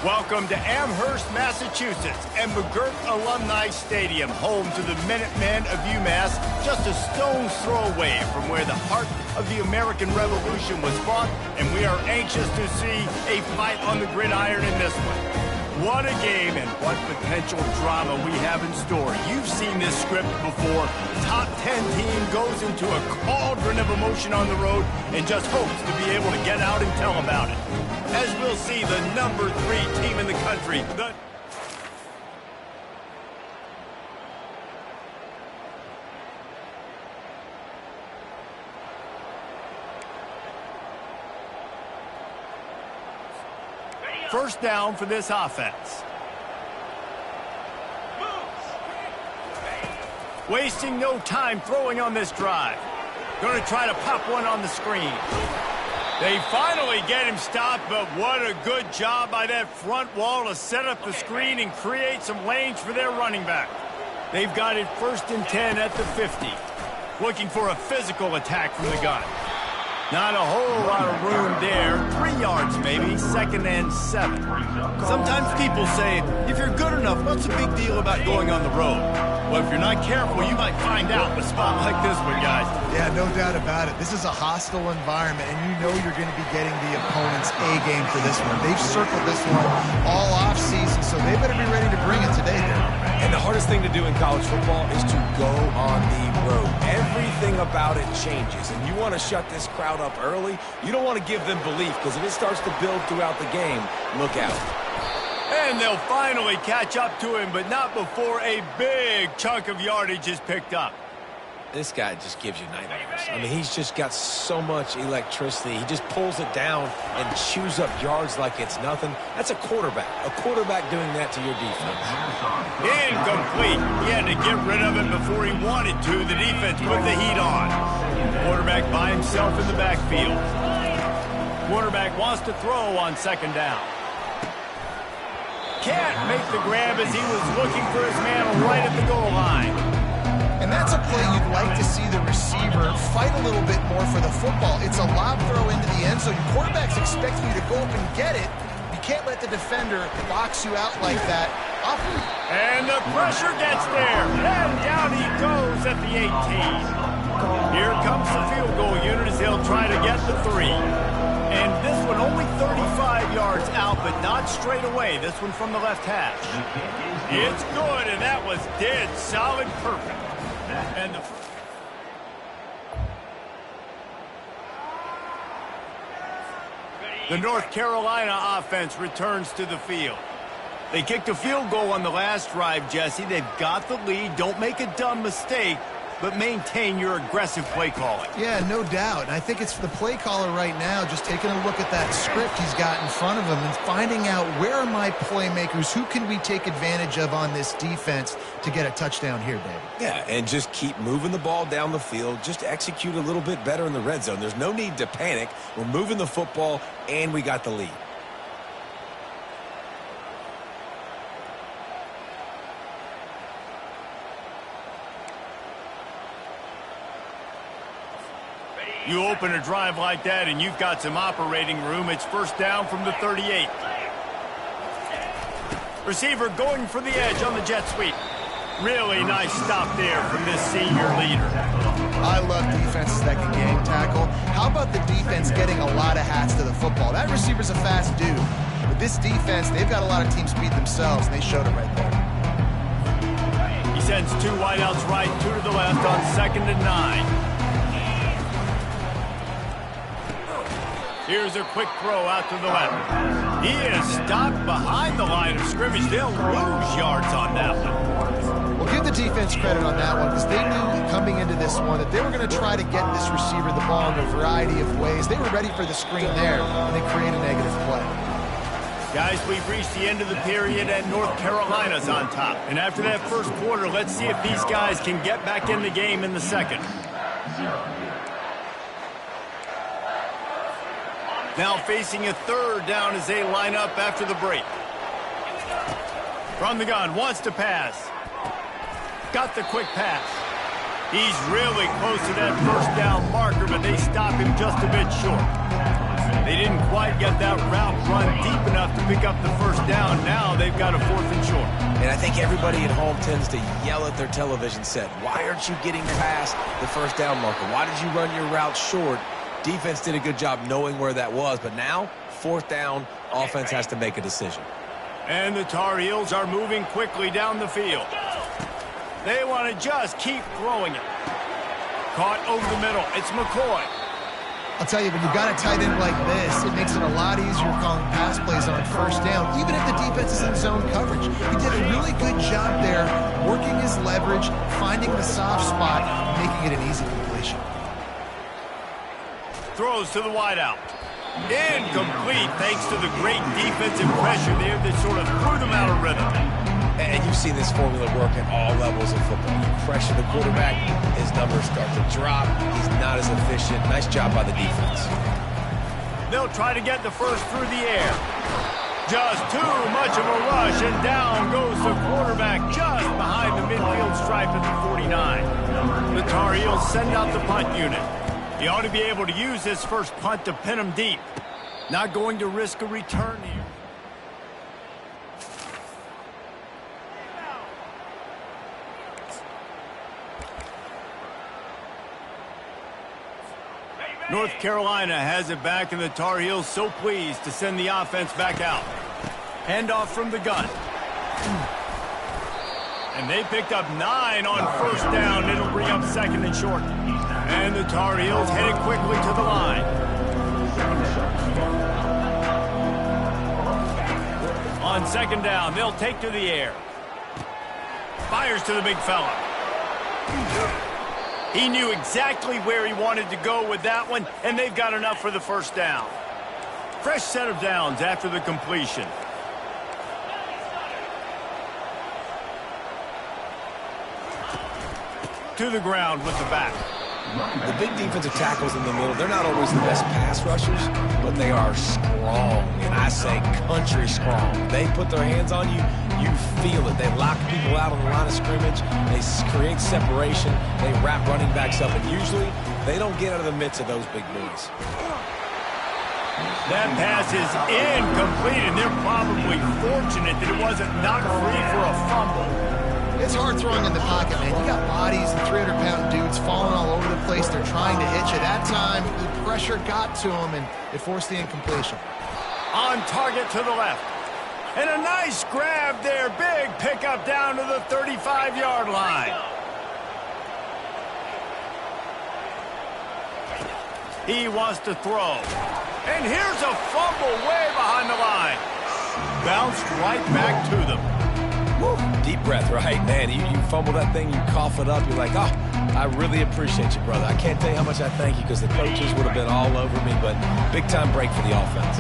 Welcome to Amherst, Massachusetts, and McGirt Alumni Stadium, home to the Minutemen of UMass, just a stone's throw away from where the heart of the American Revolution was fought, and we are anxious to see a fight on the gridiron in this one. What a game and what potential drama we have in store. You've seen this script before. Top 10 team goes into a cauldron of emotion on the road and just hopes to be able to get out and tell about it. As we'll see, the number 3 team in the country, first down for this offense. Wasting no time throwing on this drive. Going to try to pop one on the screen. They finally get him stopped, but what a good job by that front wall to set up the screen and create some lanes for their running back. They've got it 1st and 10 at the 50. Looking for a physical attack from the gun. Not a whole lot of room there. 3 yards maybe, 2nd and 7. Sometimes people say, if you're good enough, what's the big deal about going on the road? Well, if you're not careful, you might find out in a spot like this one, guys. Yeah, no doubt about it. This is a hostile environment, and you know you're going to be getting the opponent's A game for this one. They've circled this one all off-season, so they better be ready to bring it today, Darryl. And the hardest thing to do in college football is to go on the road. Everything about it changes, and you want to shut this crowd up early. You don't want to give them belief, because if it starts to build throughout the game, look out. And they'll finally catch up to him, but not before a big chunk of yardage is picked up. This guy just gives you nightmares. I mean, he's just got so much electricity. He just pulls it down and chews up yards like it's nothing. That's a quarterback. A quarterback doing that to your defense. Incomplete. He had to get rid of it before he wanted to. The defense put the heat on. Quarterback by himself in the backfield. Quarterback wants to throw on 2nd down. Can't make the grab as he was looking for his man right at the goal line. And that's a play you'd like to see the receiver fight a little bit more for the football. It's a lob throw into the end zone. Your quarterback's expecting you to go up and get it. You can't let the defender box you out like that. Up. And the pressure gets there. And down he goes at the 18. Here comes the field goal unit as they'll try to get the 3. And this one only 35 yards out, but not straight away. This one from the left hash. It's good, and that was dead solid perfect. And the North Carolina offense returns to the field. They kicked a field goal on the last drive, Jesse. They've got the lead. Don't make a dumb mistake, but maintain your aggressive play calling. Yeah, no doubt. And I think it's the play caller right now just taking a look at that script he's got in front of him and finding out where are my playmakers, who can we take advantage of on this defense to get a touchdown here, David. Yeah, and just keep moving the ball down the field. Just execute a little bit better in the red zone. There's no need to panic. We're moving the football, and we got the lead. You open a drive like that and you've got some operating room. It's 1st down from the 38. Receiver going for the edge on the jet sweep. Really nice stop there from this senior leader. I love defenses that can game tackle. How about the defense getting a lot of hats to the football? That receiver's a fast dude. But this defense, they've got a lot of teams beat themselves, and they showed it right there. He sends 2 wideouts right, 2 to the left on 2nd and 9. Here's a quick throw out to the left. He is stopped behind the line of scrimmage. They'll lose yards on that one. Well, give the defense credit on that one because they knew coming into this one that they were going to try to get this receiver the ball in a variety of ways. They were ready for the screen there, and they create a negative play. Guys, we've reached the end of the period, and North Carolina's on top. And after that first quarter, let's see if these guys can get back in the game in the second. Now facing a 3rd down as they line up after the break. From the gun, wants to pass. Got the quick pass. He's really close to that 1st down marker, but they stop him just a bit short. They didn't quite get that route run deep enough to pick up the first down. Now they've got a 4th and short. And I think everybody at home tends to yell at their television set, why aren't you getting past the first down marker? Why did you run your route short? Defense did a good job knowing where that was, but now, 4th down, offense has to make a decision. And the Tar Heels are moving quickly down the field. They want to just keep throwing it. Caught over the middle. It's McCoy. I'll tell you, when you've got a tight end like this, it makes it a lot easier calling pass plays on first down, even if the defense is in zone coverage. He did a really good job there, working his leverage, finding the soft spot, making it an easy completion. Throws to the wideout. Incomplete thanks to the great defensive pressure there that sort of threw them out of rhythm. And you've seen this formula work at all levels of football. You pressure the quarterback, his numbers start to drop. He's not as efficient. Nice job by the defense. They'll try to get the first through the air. Just too much of a rush, and down goes the quarterback just behind the midfield stripe at the 49. The Tar Heels send out the punt unit. He ought to be able to use this first punt to pin him deep. Not going to risk a return here. North Carolina has it back, and the Tar Heels so pleased to send the offense back out. Handoff from the gun. And they picked up 9 on first down. It'll bring up 2nd and short. And the Tar Heels headed quickly to the line. On 2nd down, they'll take to the air. Fires to the big fella. He knew exactly where he wanted to go with that one, and they've got enough for the first down. Fresh set of downs after the completion. To the ground with the back. The big defensive tackles in the middle, they're not always the best pass rushers, but they are strong, and I say country strong. They put their hands on you, you feel it. They lock people out on the line of scrimmage. They create separation. They wrap running backs up, and usually they don't get out of the midst of those big boys. That pass is incomplete, and they're probably fortunate that it wasn't knocked free for a fumble. It's hard throwing in the pocket, man. You got bodies and 300-pound dudes falling all over the place. They're trying to hit you. That time, the pressure got to him, and it forced the incompletion. On target to the left. And a nice grab there. Big pickup down to the 35-yard line. He wants to throw. And here's a fumble way behind the line. Bounced right back to them. Woo. Deep breath, right? Man, you fumble that thing, you cough it up, you're like, oh, I really appreciate you, brother. I can't tell you how much I thank you because the coaches would have been all over me, but big-time break for the offense.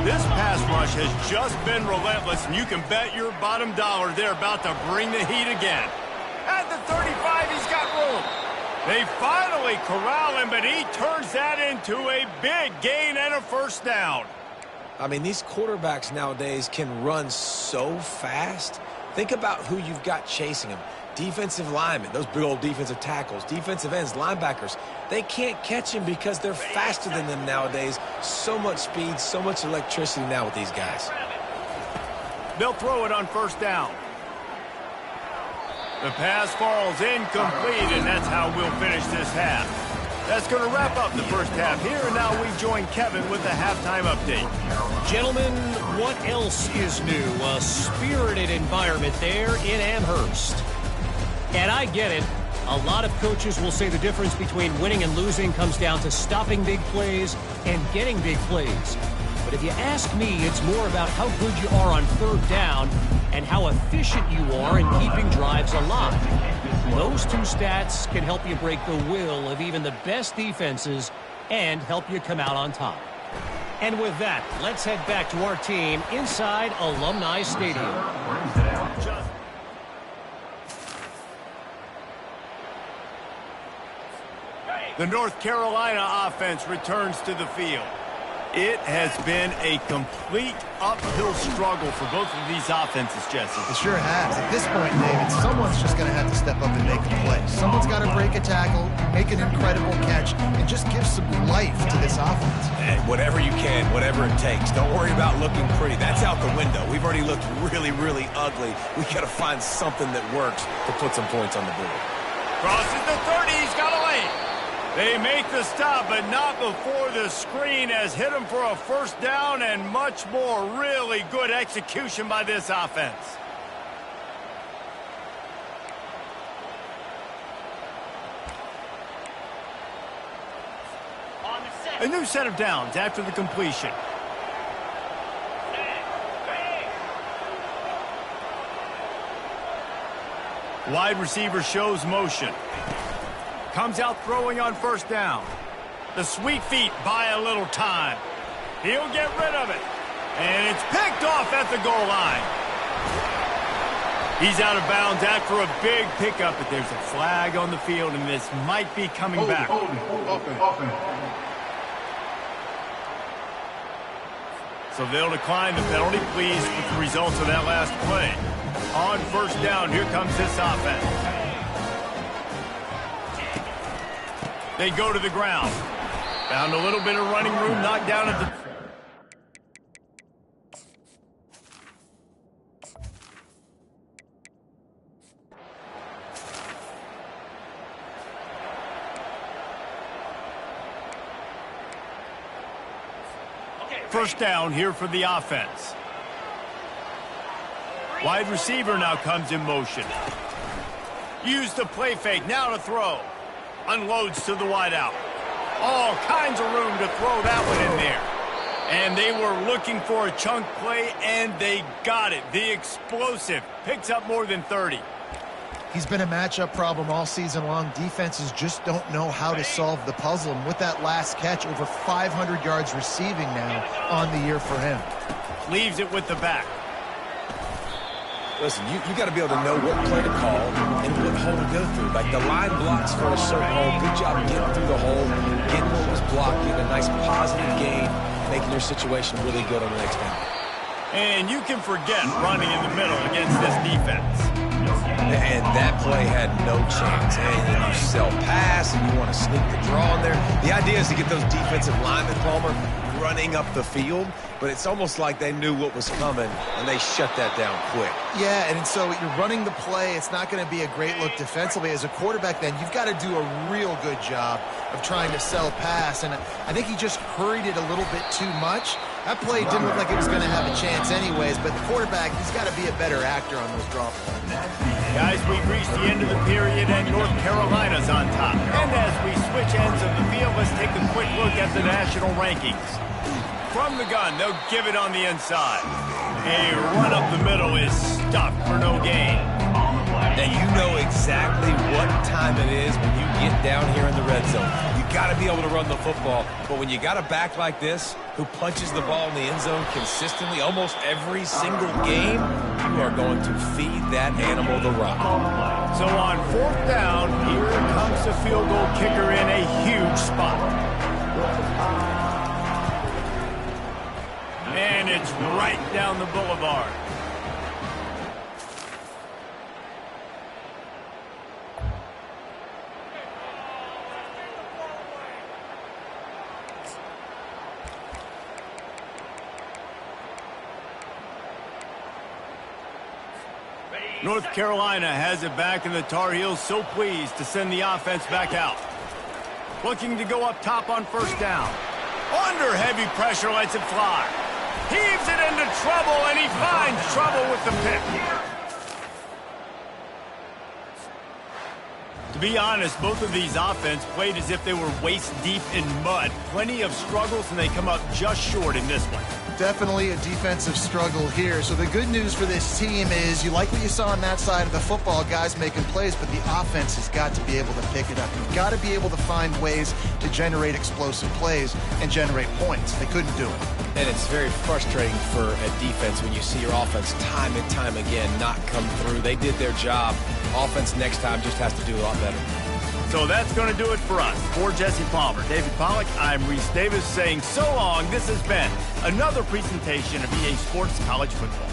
This pass rush has just been relentless, and you can bet your bottom dollar they're about to bring the heat again. At the 35, he's got room. They finally corral him, but he turns that into a big gain and a first down. I mean, these quarterbacks nowadays can run so fast. Think about who you've got chasing them. Defensive linemen, those big old defensive tackles, defensive ends, linebackers. They can't catch him because they're faster than them nowadays. So much speed, so much electricity now with these guys. They'll throw it on first down. The pass falls incomplete, and that's how we'll finish this half. That's going to wrap up the first half here, and now we join Kevin with the halftime update. Gentlemen, what else is new? A spirited environment there in Amherst. And I get it. A lot of coaches will say the difference between winning and losing comes down to stopping big plays and getting big plays. But if you ask me, it's more about how good you are on third down and how efficient you are in keeping drives alive. Those two stats can help you break the will of even the best defenses and help you come out on top. And with that, let's head back to our team inside Alumni Stadium. The North Carolina offense returns to the field. It has been a complete uphill struggle for both of these offenses, Jesse. It sure has. At this point, David, someone's just going to have to step up and make a play. Someone's got to break a tackle, make an incredible catch, and just give some life to this offense. And whatever you can, whatever it takes. Don't worry about looking pretty. That's out the window. We've already looked really, really ugly. We got to find something that works to put some points on the board. Crosses the 30. He's got a lane. They make the stop, but not before the screen has hit him for a first down and much more. Really good execution by this offense. A new set of downs after the completion. Wide receiver shows motion. Comes out throwing on first down. The sweet feet buy a little time. He'll get rid of it. And it's picked off at the goal line. He's out of bounds after a big pickup, but there's a flag on the field, and this might be coming back. So they'll decline the penalty, pleased with the results of that last play. On first down, here comes this offense. They go to the ground. Found a little bit of running room, knocked down at the... First down here for the offense. Wide receiver now comes in motion. Use the play fake, now to throw. Unloads to the wideout. All kinds of room to throw that one in there. And they were looking for a chunk play, and they got it. The explosive picks up more than 30. He's been a matchup problem all season long. Defenses just don't know how to solve the puzzle. And with that last catch, over 500 yards receiving now on the year for him. Leaves it with the back. Listen, you got to be able to know what play to call and what hole to go through. Like the line blocks for a certain hole. Good job getting through the hole, getting what was blocked, getting a nice positive gain, making your situation really good on the next down. And you can forget running in the middle against this defense. And that play had no chance. And you sell pass, and you want to sneak the draw in there. The idea is to get those defensive linemen, Palmer, running up the field. But it's almost like they knew what was coming, and they shut that down quick. Yeah, and so you're running the play. It's not going to be a great look defensively. As a quarterback, then, you've got to do a real good job of trying to sell pass. And I think he just hurried it a little bit too much. That play didn't look like it was going to have a chance anyways, but the quarterback, he's got to be a better actor on those draw plays. Guys, we've reached the end of the period, and North Carolina's on top. And as we switch ends of the field, let's take a quick look at the national rankings. From the gun, they'll give it on the inside. A run up the middle is stuffed for no gain. And you know exactly what time it is when you get down here in the red zone. You got to be able to run the football, but when you got a back like this who punches the ball in the end zone consistently almost every single game, you are going to feed that animal the rock. So on fourth down, here comes the field goal kicker in a huge spot. And it's right down the boulevard. North Carolina has it back, and the Tar Heels so pleased to send the offense back out. Looking to go up top on first down. Under heavy pressure, lets it fly. Heaves it into trouble, and he finds trouble with the pick. To be honest, both of these offenses played as if they were waist-deep in mud. Plenty of struggles, and they come up just short in this one. Definitely a defensive struggle here. So the good news for this team is you like what you saw on that side of the football, guys making plays, but the offense has got to be able to pick it up. You've got to be able to find ways to generate explosive plays and generate points. They couldn't do it. And it's very frustrating for a defense when you see your offense time and time again not come through. They did their job. Offense next time just has to do a lot better. So that's going to do it for us. For Jesse Palmer, David Pollack, I'm Reese Davis saying so long. This has been another presentation of EA Sports College Football.